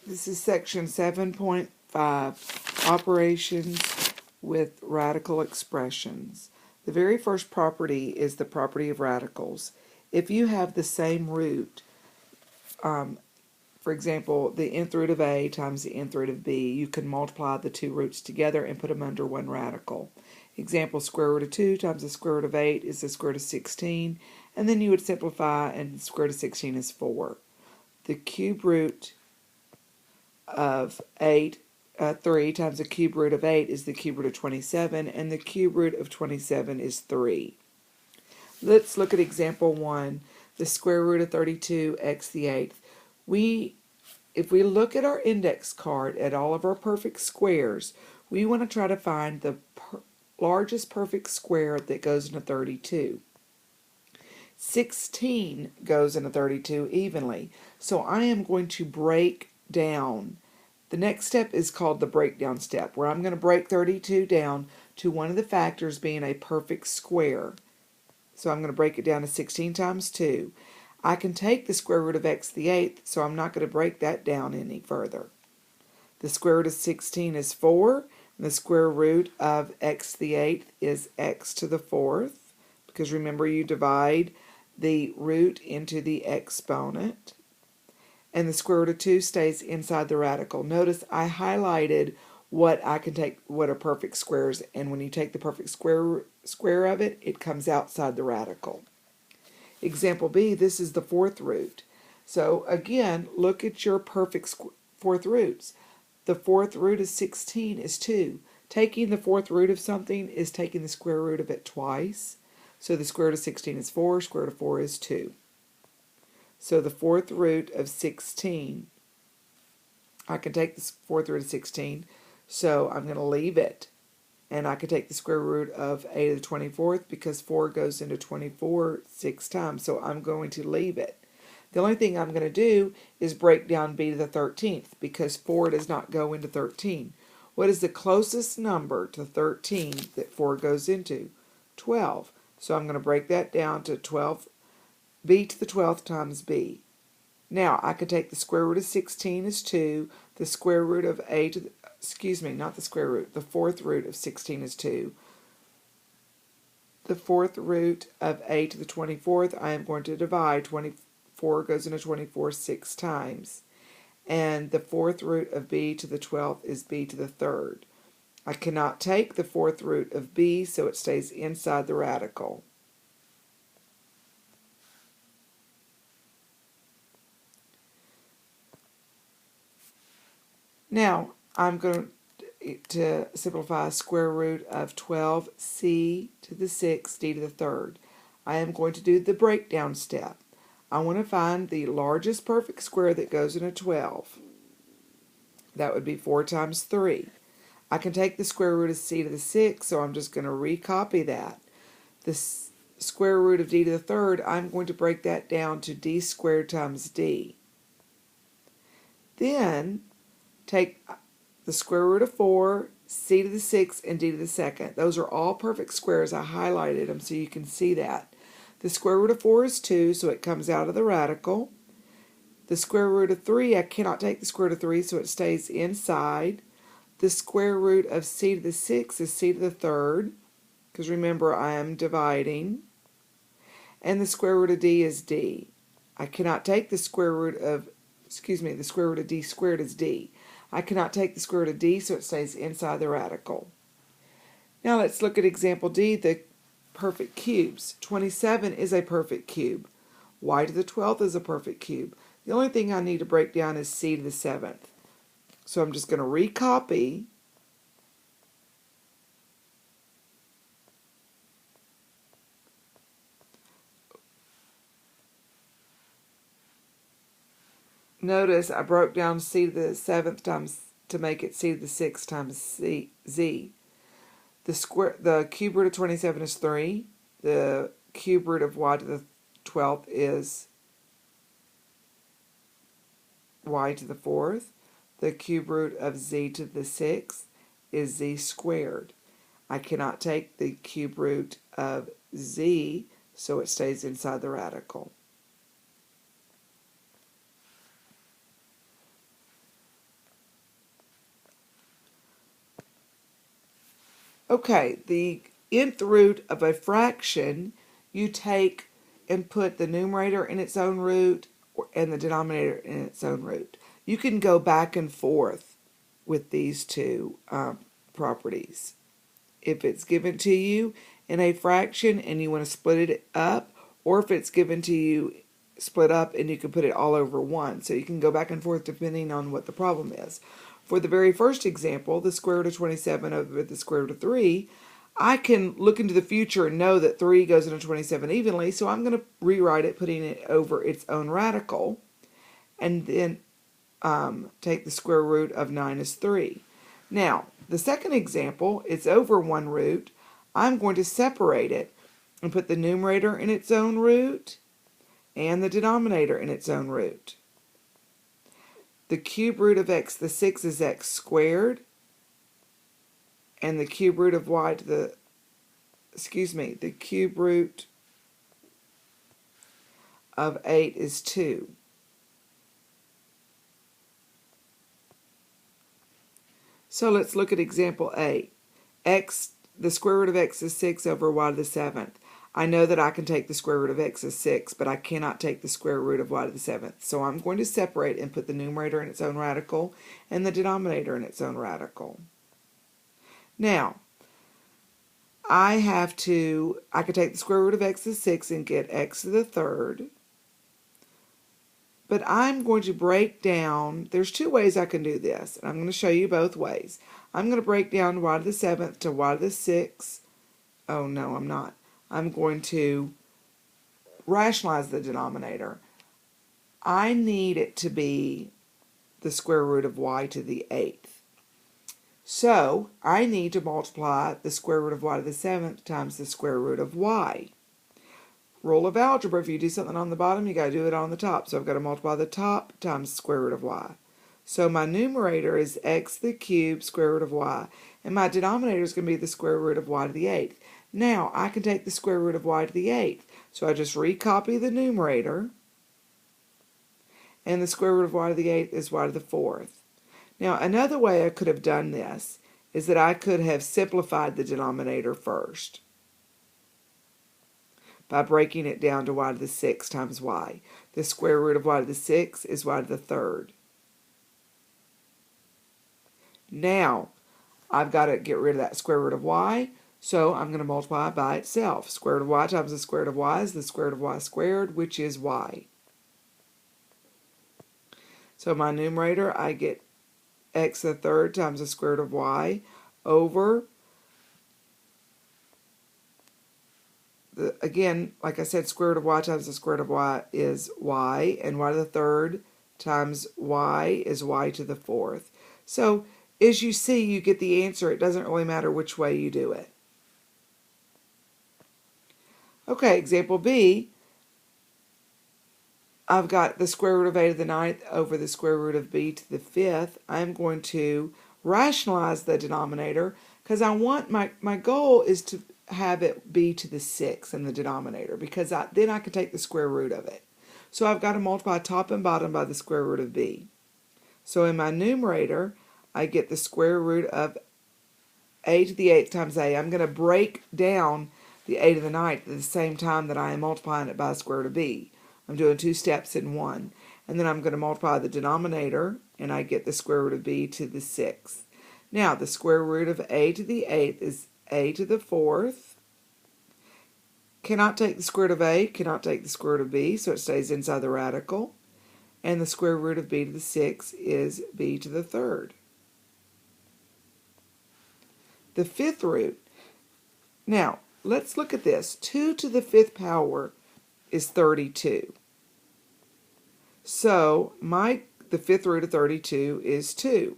This is section 7.5, operations with radical expressions. The very first property is the property of radicals. If you have the same root, for example, the nth root of a times the nth root of b, you can multiply the two roots together and put them under one radical. Example, square root of 2 times the square root of 8 is the square root of 16, and then you would simplify, and the square root of 16 is 4. The cube root of 3 times the cube root of 8 is the cube root of 27, and the cube root of 27 is 3. Let's look at example 1, the square root of 32 x the 8th. If we look at our index card at all of our perfect squares, we want to try to find the largest perfect square that goes into 32. 16 goes into 32 evenly, so I am going to break down. The next step is called the breakdown step, where I'm going to break 32 down to one of the factors being a perfect square. So I'm going to break it down to 16 times 2. I can take the square root of x the 8th, so I'm not going to break that down any further. The square root of 16 is 4, and the square root of x the 8th is x to the 4th, because remember you divide the root into the exponent. And the square root of 2 stays inside the radical. Notice I highlighted what I can take, what are perfect squares, and when you take the perfect square of it, it comes outside the radical. Example B, this is the fourth root. So again, look at your perfect fourth roots. The fourth root of 16 is 2. Taking the fourth root of something is taking the square root of it twice. So the square root of 16 is 4, square root of 4 is 2. So the fourth root of 16, I can take the fourth root of 16, so I'm going to leave it. And I could take the square root of a to the 24th because 4 goes into 24 6 times, so I'm going to leave it. The only thing I'm going to do is break down b to the 13th because 4 does not go into 13. What is the closest number to 13 that 4 goes into? 12. So I'm going to break that down to 12, b to the 12th times b. Now I could take the square root of 16 is 2, the square root of a to the, not the square root, the fourth root of 16 is 2. The fourth root of a to the 24th, I am going to divide. 24 goes into 24 6 times. And the fourth root of b to the 12th is b to the third. I cannot take the fourth root of b, so it stays inside the radical. Now, I'm going to simplify square root of 12c to the 6th d to the third. I am going to do the breakdown step. I want to find the largest perfect square that goes into 12. That would be 4 times 3. I can take the square root of c to the 6th, so I'm just going to recopy that. The square root of d to the third, I'm going to break that down to d squared times d. Then take the square root of 4, c to the 6th, and d to the 2nd. Those are all perfect squares. I highlighted them so you can see that. The square root of 4 is 2, so it comes out of the radical. The square root of 3, I cannot take the square root of 3, so it stays inside. The square root of c to the 6th is c to the third, because remember I am dividing. And the square root of d is d. I cannot take the square root of, the square root of d squared is d. I cannot take the square root of d, so it stays inside the radical. Now let's look at example D, the perfect cubes. 27 is a perfect cube. Y to the 12th is a perfect cube. The only thing I need to break down is c to the 7th. So I'm just going to recopy. Notice I broke down c to the 7th times to make it c to the 6th times z. The cube root of 27 is 3. The cube root of y to the 12th is y to the 4th. The cube root of z to the 6th is z squared. I cannot take the cube root of z, so it stays inside the radical. Okay, the nth root of a fraction, you take and put the numerator in its own root and the denominator in its own root. You can go back and forth with these two properties. If it's given to you in a fraction and you want to split it up, or if it's given to you split up and you can put it all over one. So you can go back and forth depending on what the problem is. For the very first example, the square root of 27 over the square root of 3, I can look into the future and know that 3 goes into 27 evenly, so I'm going to rewrite it, putting it over its own radical, and then take the square root of 9 is 3. Now, the second example, it's over one root. I'm going to separate it and put the numerator in its own root and the denominator in its own root. The cube root of x to the 6 is x squared, and the cube root of y to the, the cube root of 8 is 2. So let's look at example 8. The square root of x is 6 over y to the 7th. I know that I can take the square root of x as 6, but I cannot take the square root of y to the 7th. So I'm going to separate and put the numerator in its own radical and the denominator in its own radical. Now, I could take the square root of x is 6 and get x to the third. But I'm going to break down, there's two ways I can do this, and I'm going to show you both ways. I'm going to break down y to the 7th to y to the 6th. Oh, no, I'm not. I'm going to rationalize the denominator. I need it to be the square root of y to the 8th. So, I need to multiply the square root of y to the 7th times the square root of y. Rule of algebra, if you do something on the bottom, you got to do it on the top. So I've got to multiply the top times the square root of y. So my numerator is x to the cube square root of y, and my denominator is going to be the square root of y to the 8th. Now I can take the square root of y to the 8th. So I just recopy the numerator, and the square root of y to the 8th is y to the 4th. Now another way I could have done this is that I could have simplified the denominator first by breaking it down to y to the 6 times y. The square root of y to the 6 is y to the third. Now, I've got to get rid of that square root of y, so I'm going to multiply by itself. Square root of y times the square root of y is the square root of y squared, which is y. So my numerator, I get x to the third times the square root of y over, again, like I said, square root of y times the square root of y is y, and y to the third times y is y to the 4th. So, as you see, you get the answer. It doesn't really matter which way you do it. Okay, example B, I've got the square root of a to the 9th over the square root of b to the 5th. I'm going to rationalize the denominator because I want my goal is to have it be to the 6th in the denominator, because then I can take the square root of it. So I've got to multiply top and bottom by the square root of b. So in my numerator, I get the square root of a to the 8th times a. I'm going to break down the a to the 9th at the same time that I am multiplying it by the square root of b. I'm doing two steps in one. And then I'm going to multiply the denominator, and I get the square root of b to the 6th. Now, the square root of a to the 8th is a to the 4th. Cannot take the square root of a, cannot take the square root of b, so it stays inside the radical. And the square root of b to the 6th is b to the 3rd. The 5th root. Now, let's look at this. 2 to the 5th power is 32. So, the 5th root of 32 is 2.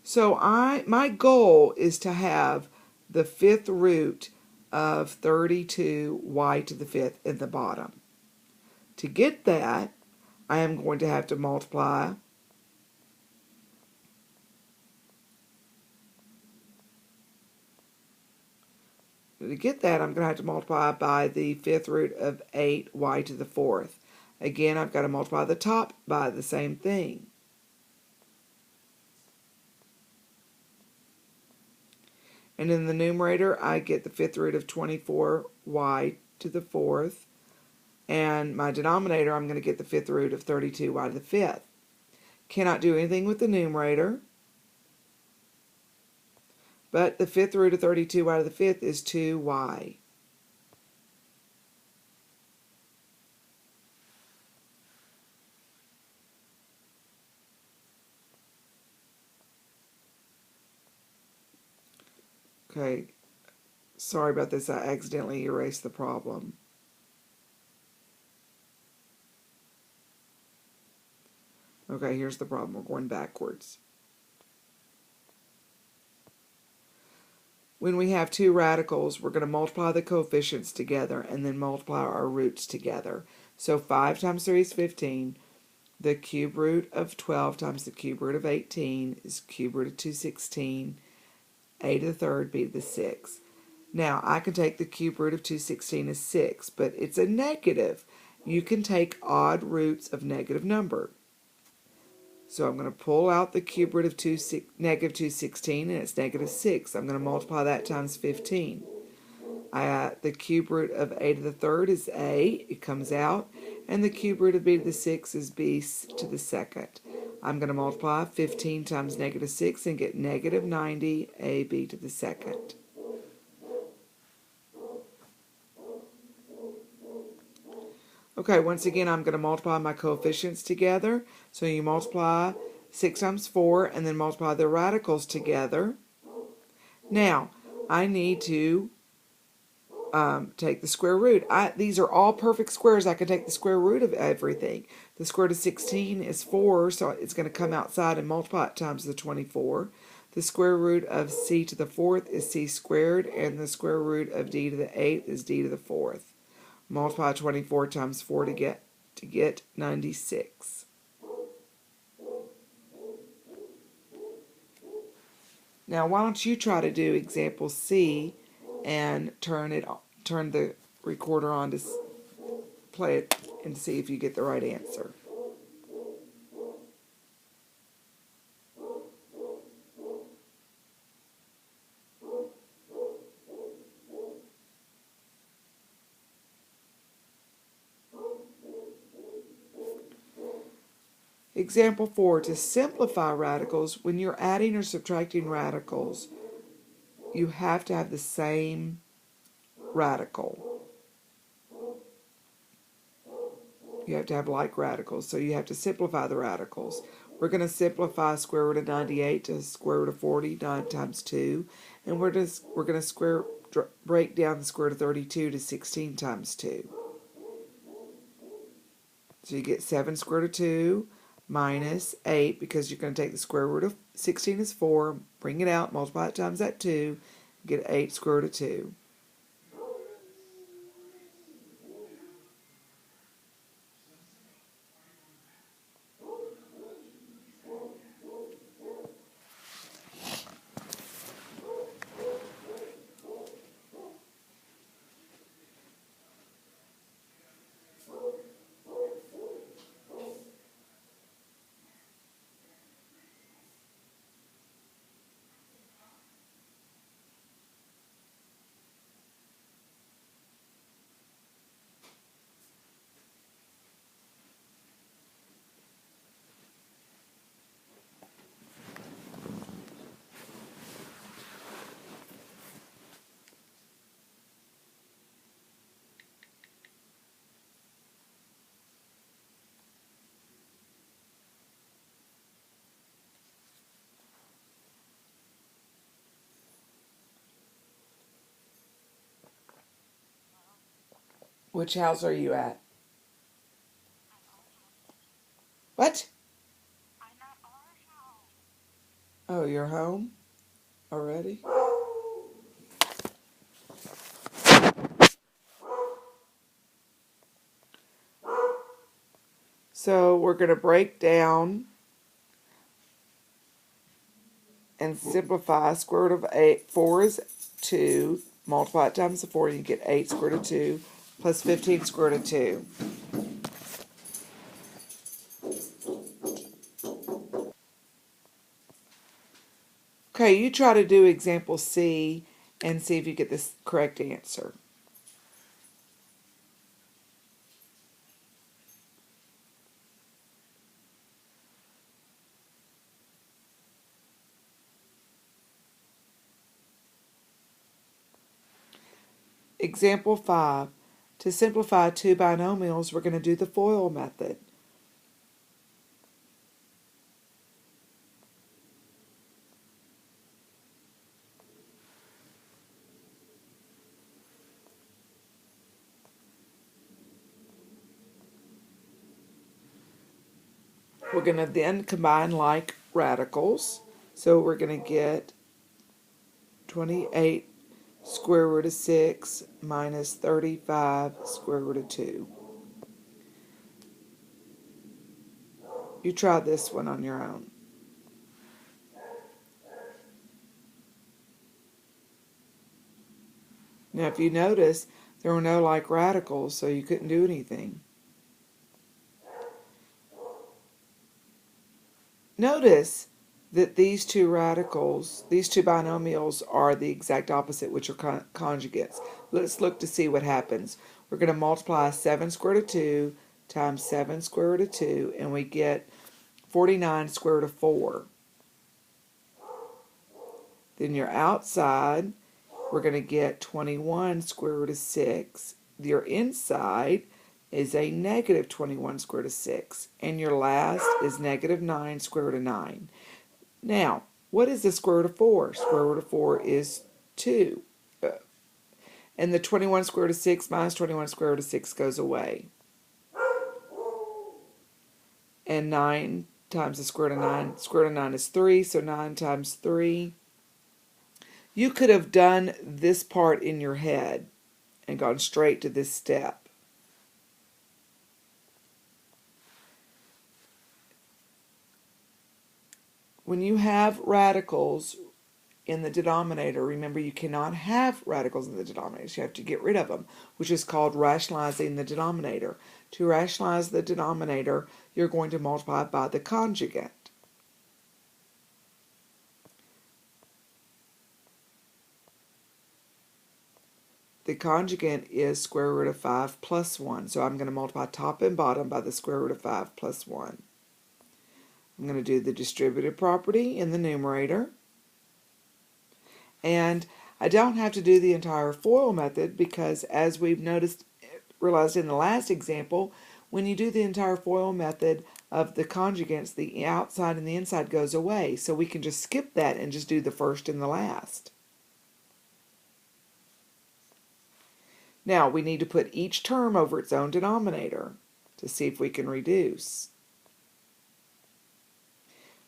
So, my goal is to have the 5th root of 32y to the 5th in the bottom. To get that, I am going to have to multiply I'm going to have to multiply by the 5th root of 8y to the 4th. Again, I've got to multiply the top by the same thing. And in the numerator, I get the fifth root of 24y to the fourth. And my denominator, I'm going to get the fifth root of 32y to the fifth. Cannot do anything with the numerator. But the fifth root of 32y to the fifth is 2y. Okay, sorry about this. I accidentally erased the problem. Okay, here's the problem. We're going backwards. When we have two radicals, we're going to multiply the coefficients together and then multiply our roots together. So 5 times 3 is 15. The cube root of 12 times the cube root of 18 is cube root of 216. A to the third, b to the sixth. Now, I can take the cube root of 216 as 6, but it's a negative. You can take odd roots of negative number. So I'm going to pull out the cube root of negative 216, and it's negative 6. I'm going to multiply that times 15. The cube root of a to the third is a. It comes out. And the cube root of b to the sixth is b to the second. I'm going to multiply 15 times negative 6 and get negative 90 ab to the second. Okay, once again, I'm going to multiply my coefficients together. So you multiply 6 times 4 and then multiply the radicals together. Now, I need to take the square root. These are all perfect squares. I can take the square root of everything. The square root of 16 is 4, so it's going to come outside and multiply it times the 24. The square root of c to the fourth is c squared, and the square root of d to the eighth is d to the fourth. Multiply 24 times 4 to get 96. Now, why don't you try to do example C and turn the recorder on to play it and see if you get the right answer. Example 4, to simplify radicals, when you're adding or subtracting radicals, you have to have the same radical. You have to have like radicals, so you have to simplify the radicals. We're going to simplify square root of 98 to square root of 40, 9 times 2, and we're going to break down the square root of 32 to 16 times 2. So you get 7 square root of 2 minus 8, because you're going to take the square root of 16 is 4, bring it out, multiply it times that 2, get 8 square root of 2. Which house are you at? What? Oh, you're home already? So we're going to break down and simplify. Square root of 4 is 2. Multiply it times the 4, you get 8 square root of 2 plus 15 square root of 2. Okay, you try to do example C and see if you get this correct answer. Example 5. To simplify two binomials, we're going to do the FOIL method. We're going to then combine like radicals. So we're going to get 28 square root of 6 minus 35 square root of 2. You try this one on your own. Now if you notice, there were no like radicals, so you couldn't do anything. Notice that these two radicals, these two binomials, are the exact opposite, which are conjugates. Let's look to see what happens. We're going to multiply 7 square root of 2 times 7 square root of 2, and we get 49 square root of 4. Then your outside, we're going to get 21 square root of 6. Your inside is a negative 21 square root of 6. And your last is negative 9 square root of 9. Now, what is the square root of 4? Square root of 4 is 2. And the 21 square root of 6 minus 21 square root of 6 goes away. And 9 times the square root of 9, square root of 9 is 3, so 9 times 3. You could have done this part in your head and gone straight to this step. When you have radicals in the denominator, remember you cannot have radicals in the denominator. You have to get rid of them, which is called rationalizing the denominator. To rationalize the denominator, you're going to multiply by the conjugate. The conjugate is square root of 5 plus 1. So I'm going to multiply top and bottom by the square root of 5 plus 1. I'm going to do the distributive property in the numerator. And I don't have to do the entire FOIL method because, as we've realized in the last example, when you do the entire FOIL method of the conjugates, the outside and the inside goes away. So we can just skip that and just do the first and the last. Now we need to put each term over its own denominator to see if we can reduce.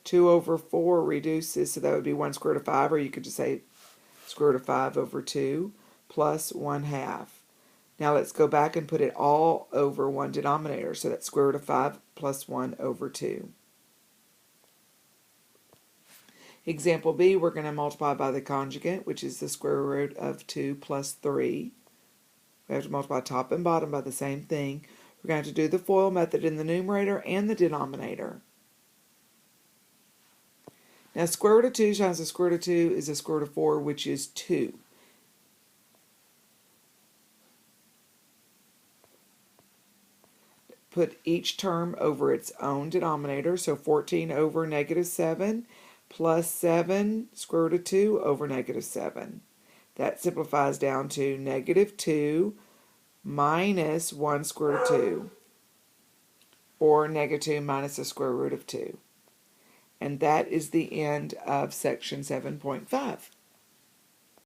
2 over 4 reduces, so that would be 1 square root of 5, or you could just say square root of 5 over 2 plus 1/2. Now let's go back and put it all over one denominator, so that's square root of 5 plus 1 over 2. Example B, we're going to multiply by the conjugate, which is the square root of 2 plus 3. We have to multiply top and bottom by the same thing. We're going to have to do the FOIL method in the numerator and the denominator. Now square root of 2 times the square root of 2 is the square root of 4, which is 2. Put each term over its own denominator, so 14 over negative 7 plus 7 square root of 2 over negative 7. That simplifies down to negative 2 minus 1 square root of 2, or negative 2 minus the square root of 2. And that is the end of section 7.5.